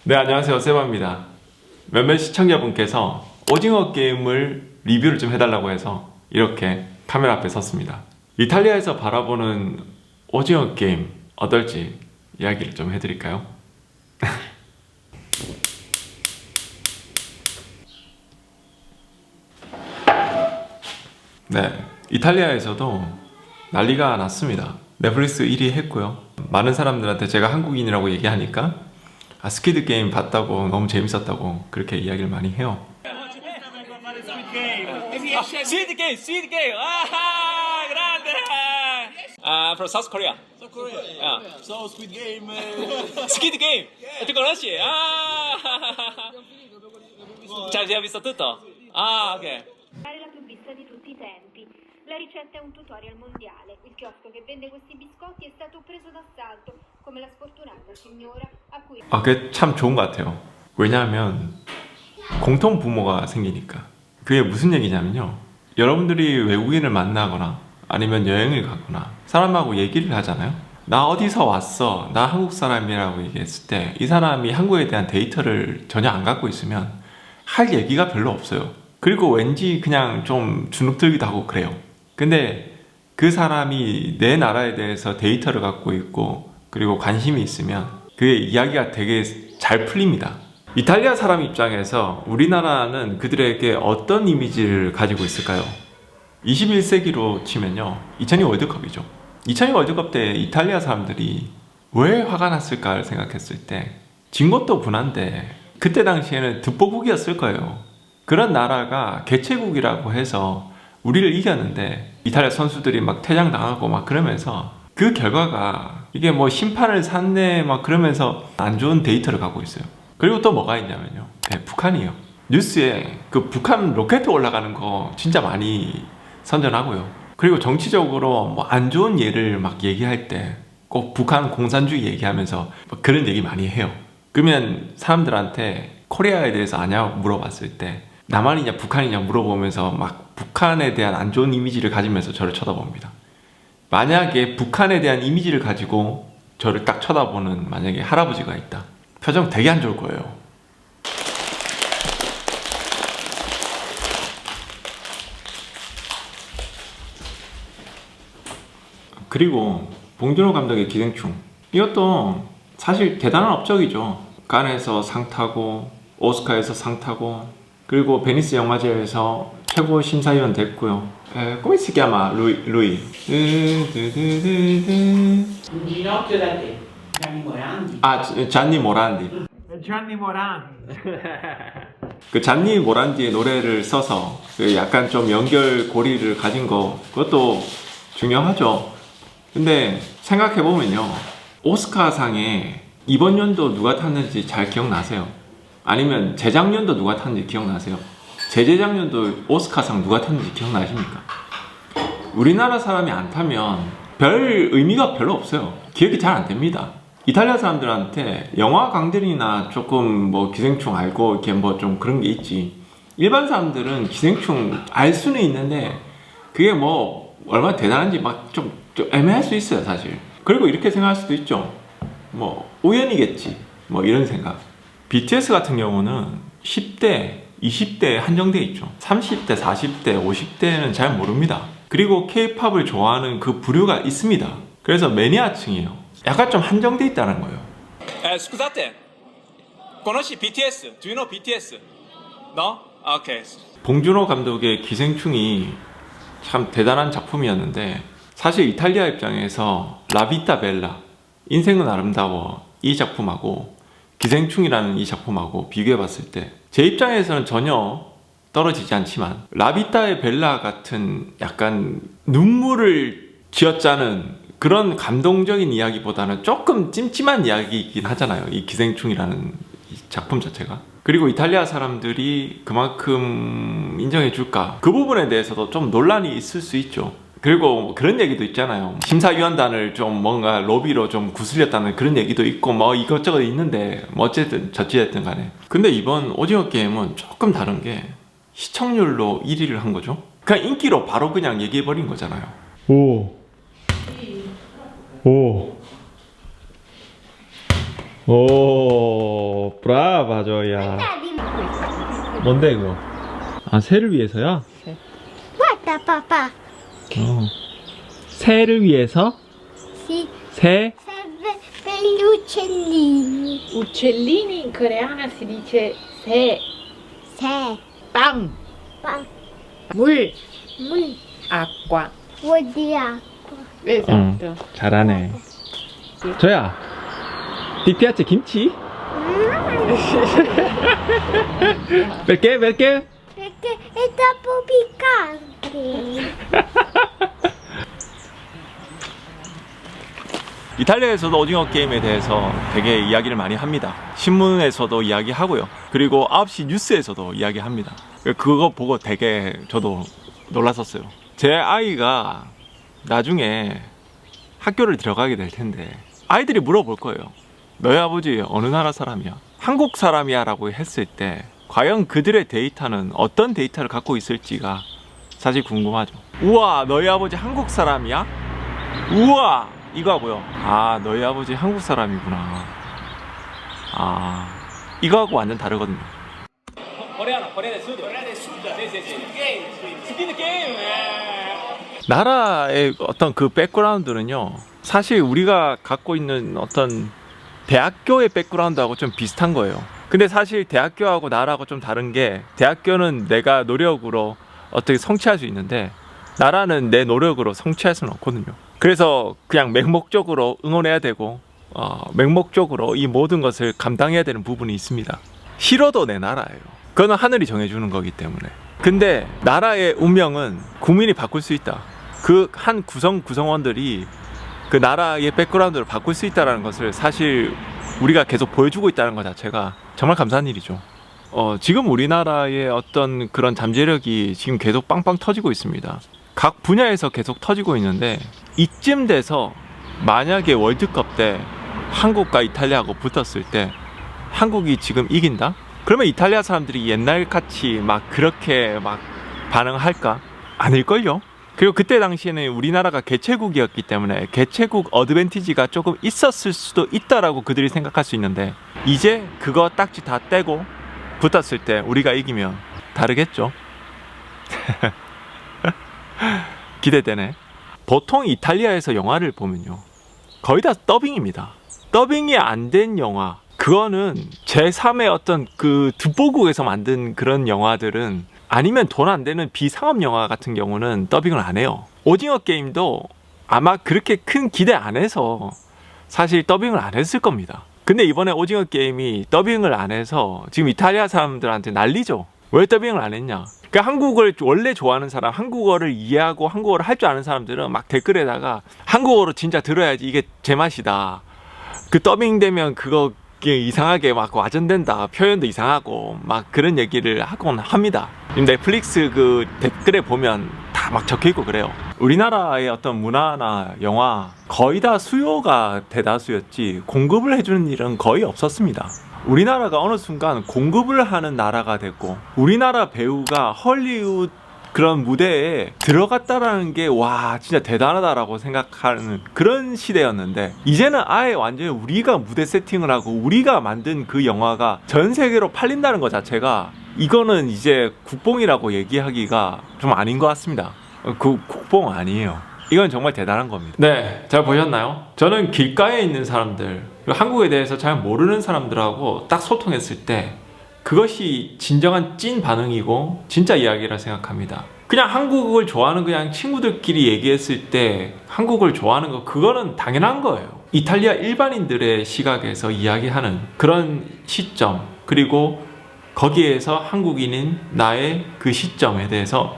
네, 안녕하세요. 세바입니다. 몇몇 시청자분께서 오징어 게임을 리뷰를 좀 해달라고 해서 이렇게 카메라 앞에 섰습니다. 이탈리아에서 바라보는 오징어 게임 어떨지 이야기를 좀 해드릴까요? 네, 이탈리아에서도 난리가 났습니다. 넷플릭스 1위 했고요. 많은 사람들한테 제가 한국인이라고 얘기하니까 스퀴드 게임 봤다고 너무 재밌었다고 그렇게 이야기를 많이 해요. Squid Game, Squid Game. Ah, grande. From South Korea. South Korea. Yeah. So Squid Game. Squid Game. Tu conosci? Ah. Cioè, hai visto tutto? Ah, ok. Fare la più vista di tutti i tempi. La ricetta è un tutorial mondiale. Il chiosco che vende questi biscotti è stato preso d'assalto, come la sfortunata signora a cui... 그게 참 좋은 것 같아요. 왜냐하면 공통 부모가 생기니까. 그게 무슨 얘기냐면요, 여러분들이 외국인을 만나거나 아니면 여행을 가거나 사람하고 얘기를 하잖아요. 나 어디서 왔어, 나 한국 사람이라고 얘기했을 때 이 사람이 한국에 대한 데이터를 전혀 안 갖고 있으면 할 얘기가 별로 없어요. 그리고 왠지 그냥 좀 주눅들기도 하고 그래요. 근데 그 사람이 내 나라에 대해서 데이터를 갖고 있고 그리고 관심이 있으면 그의 이야기가 되게 잘 풀립니다. 이탈리아 사람 입장에서 우리나라는 그들에게 어떤 이미지를 가지고 있을까요? 21세기로 치면요, 2002 월드컵이죠. 2002 월드컵 때 이탈리아 사람들이 왜 화가 났을까를 생각했을 때 진 것도 분한데 그때 당시에는 듣보국이었을 거예요. 그런 나라가 개최국이라고 해서 우리를 이겼는데 이탈리아 선수들이 막 퇴장당하고 막 그러면서 그 결과가 이게 뭐 심판을 샀네 막 그러면서 안 좋은 데이터를 갖고 있어요. 그리고 또 뭐가 있냐면요, 북한이요. 뉴스에 그 북한 로켓 올라가는 거 진짜 많이 선전하고요. 그리고 정치적으로 뭐 안 좋은 예를 막 얘기할 때 꼭 북한 공산주의 얘기하면서 그런 얘기 많이 해요. 그러면 사람들한테 코리아에 대해서 아냐고 물어봤을 때 남한이냐 북한이냐 물어보면서 막 북한에 대한 안 좋은 이미지를 가지면서 저를 쳐다봅니다. 만약에 북한에 대한 이미지를 가지고 저를 딱 쳐다보는 만약에 할아버지가 있다, 표정 되게 안 좋을 거예요. 그리고 봉준호 감독의 기생충, 이것도 사실 대단한 업적이죠. 칸에서 상 타고 오스카에서 상 타고 그리고 베니스 영화제에서 최고 심사위원 됐고요. come si chiama lui? Ginocchio da te, Gianni Morandi. 잔니 모란디. Gianni Morandi. 그 잔니 모란디의 노래를 써서 그 약간 좀 연결고리를 가진 거, 그것도 중요하죠. 근데 생각해보면요, 오스카상에 이번 연도 누가 탔는지 잘 기억나세요? 아니면 재작년도 누가 탔는지 기억나세요? 재재작년도 오스카상 누가 탔는지 기억나십니까? 우리나라 사람이 안 타면 별 의미가 별로 없어요. 기억이 잘 안 됩니다. 이탈리아 사람들한테 영화 강들이나 조금 뭐 기생충 알고 이렇게 뭐 좀 그런 게 있지, 일반 사람들은 기생충 알 수는 있는데 그게 뭐 얼마나 대단한지 막 좀 애매할 수 있어요, 사실. 그리고 이렇게 생각할 수도 있죠. 뭐 우연이겠지, 뭐 이런 생각. BTS 같은 경우는 10대, 20대에 한정돼 있죠. 30대, 40대, 50대는 잘 모릅니다. 그리고 K-팝을 좋아하는 그 부류가 있습니다. 그래서 매니아층이에요. 약간 좀 한정돼 있다는 거예요. Scusate. Conosci BTS? Do you know BTS? No? Okay. 봉준호 감독의 기생충이 참 대단한 작품이었는데, 사실 이탈리아 입장에서 라비타 벨라, 인생은 아름다워, 이 작품하고 기생충이라는 이 작품하고 비교해 봤을 때 제 입장에서는 전혀 떨어지지 않지만 라비타의 벨라 같은 약간 눈물을 쥐어짜는 그런 감동적인 이야기보다는 조금 찜찜한 이야기이긴 하잖아요, 이 기생충이라는 이 작품 자체가. 그리고 이탈리아 사람들이 그만큼 인정해 줄까, 그 부분에 대해서도 좀 논란이 있을 수 있죠. 그리고 그런 얘기도 있잖아요. 심사위원단을 좀 뭔가 로비로 좀 구슬렸다는 그런 얘기도 있고 뭐 이것저것 있는데, 뭐 어쨌든 저찌됐든 간에. 근데 이번 오징어 게임은 조금 다른 게 시청률로 1위를 한 거죠. 그냥 인기로 바로 그냥 얘기해버린 거잖아요. 오. 오, 브라바 조야. 뭔데 이거? 아, 새를 위해서야? Guarda papà, 새를 위해서? si 새? serve per gli uccellini. Uccellini in coreana si dice se, Se, 빵, pa, 물, 물, acqua. vuol dire acqua. Esatto. 잘하네. 조야, ti piace 김치? Perché? Perché? Perché è troppo piccante. 이탈리아에서도 오징어 게임에 대해서 되게 이야기를 많이 합니다. 신문에서도 이야기하고요. 그리고 9시 뉴스에서도 이야기합니다. 그거 보고 되게 저도 놀랐었어요. 제 아이가 나중에 학교를 들어가게 될 텐데 아이들이 물어볼 거예요. 너희 아버지 어느 나라 사람이야? 한국 사람이야 라고 했을 때 과연 그들의 데이터는 어떤 데이터를 갖고 있을지가 사실 궁금하죠. 우와, 너희 아버지 한국 사람이야? 우와, 이거 하고요. 아, 너희 아버지 한국 사람이구나. 아, 이거하고 완전 다르거든요. Coreano, Corea del Sud. Corea del Sud. Sì, sì, sì. Squid Game. 나라의 어떤 그 백그라운드는요, 사실 우리가 갖고 있는 어떤 대학교의 백그라운드하고 좀 비슷한 거예요. 근데 사실 대학교하고 나라하고 좀 다른 게, 대학교는 내가 노력으로 어떻게 성취할 수 있는데 나라는 내 노력으로 성취할 수는 없거든요. 그래서 그냥 맹목적으로 응원해야 되고 맹목적으로 이 모든 것을 감당해야 되는 부분이 있습니다. 싫어도 내 나라예요. 그거는 하늘이 정해주는 거기 때문에. 근데 나라의 운명은 국민이 바꿀 수 있다. 그 한 구성원들이 그 나라의 백그라운드를 바꿀 수 있다는 것을 사실 우리가 계속 보여주고 있다는 것 자체가 정말 감사한 일이죠. 지금 우리나라의 어떤 그런 잠재력이 지금 계속 빵빵 터지고 있습니다. 각 분야에서 계속 터지고 있는데, 이쯤 돼서 만약에 월드컵 때 한국과 이탈리아하고 붙었을 때 한국이 지금 이긴다? 그러면 이탈리아 사람들이 옛날같이 막 그렇게 막 반응할까? 아닐걸요? 그리고 그때 당시에는 우리나라가 개최국이었기 때문에 개최국 어드밴티지가 조금 있었을 수도 있다라고 그들이 생각할 수 있는데, 이제 그거 딱지 다 떼고 붙었을 때 우리가 이기면 다르겠죠? 기대되네. 보통 이탈리아에서 영화를 보면요, 거의 다 더빙입니다. 더빙이 안 된 영화, 그거는 제3의 어떤 그 득보국에서 만든 그런 영화들은, 아니면 돈 안 되는 비상업 영화 같은 경우는 더빙을 안 해요. 오징어 게임도 아마 그렇게 큰 기대 안 해서 사실 더빙을 안 했을 겁니다. 근데 이번에 오징어 게임이 더빙을 안 해서 지금 이탈리아 사람들한테 난리죠. 왜 더빙을 안 했냐? 그러니까 한국을 원래 좋아하는 사람, 한국어를 이해하고 한국어를 할 줄 아는 사람들은 막 댓글에다가 한국어로 진짜 들어야지 이게 제맛이다, 그 더빙되면 그거 이상하게 막 와전된다, 표현도 이상하고 막 그런 얘기를 하곤 합니다. 넷플릭스 그 댓글에 보면 다 막 적혀있고 그래요. 우리나라의 어떤 문화나 영화 거의 다 수요가 대다수였지 공급을 해주는 일은 거의 없었습니다. 우리나라가 어느 순간 공급을 하는 나라가 됐고, 우리나라 배우가 헐리우드 그런 무대에 들어갔다라는 게 와 진짜 대단하다라고 생각하는 그런 시대였는데, 이제는 아예 완전히 우리가 무대 세팅을 하고 우리가 만든 그 영화가 전 세계로 팔린다는 것 자체가, 이거는 이제 국뽕이라고 얘기하기가 좀 아닌 것 같습니다. 그 국뽕 아니에요. 이건 정말 대단한 겁니다. 네, 잘 보셨나요? 저는 길가에 있는 사람들, 그리고 한국에 대해서 잘 모르는 사람들하고 딱 소통했을 때 그것이 진정한 찐 반응이고 진짜 이야기라 생각합니다. 그냥 한국을 좋아하는 그냥 친구들끼리 얘기했을 때 한국을 좋아하는 거, 그거는 당연한 거예요. 이탈리아 일반인들의 시각에서 이야기하는 그런 시점, 그리고 거기에서 한국인인 나의 그 시점에 대해서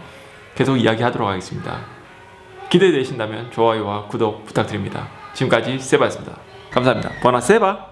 계속 이야기하도록 하겠습니다. 기대되신다면 좋아요와 구독 부탁드립니다. 지금까지 세바였습니다. 감사합니다. 보나세바.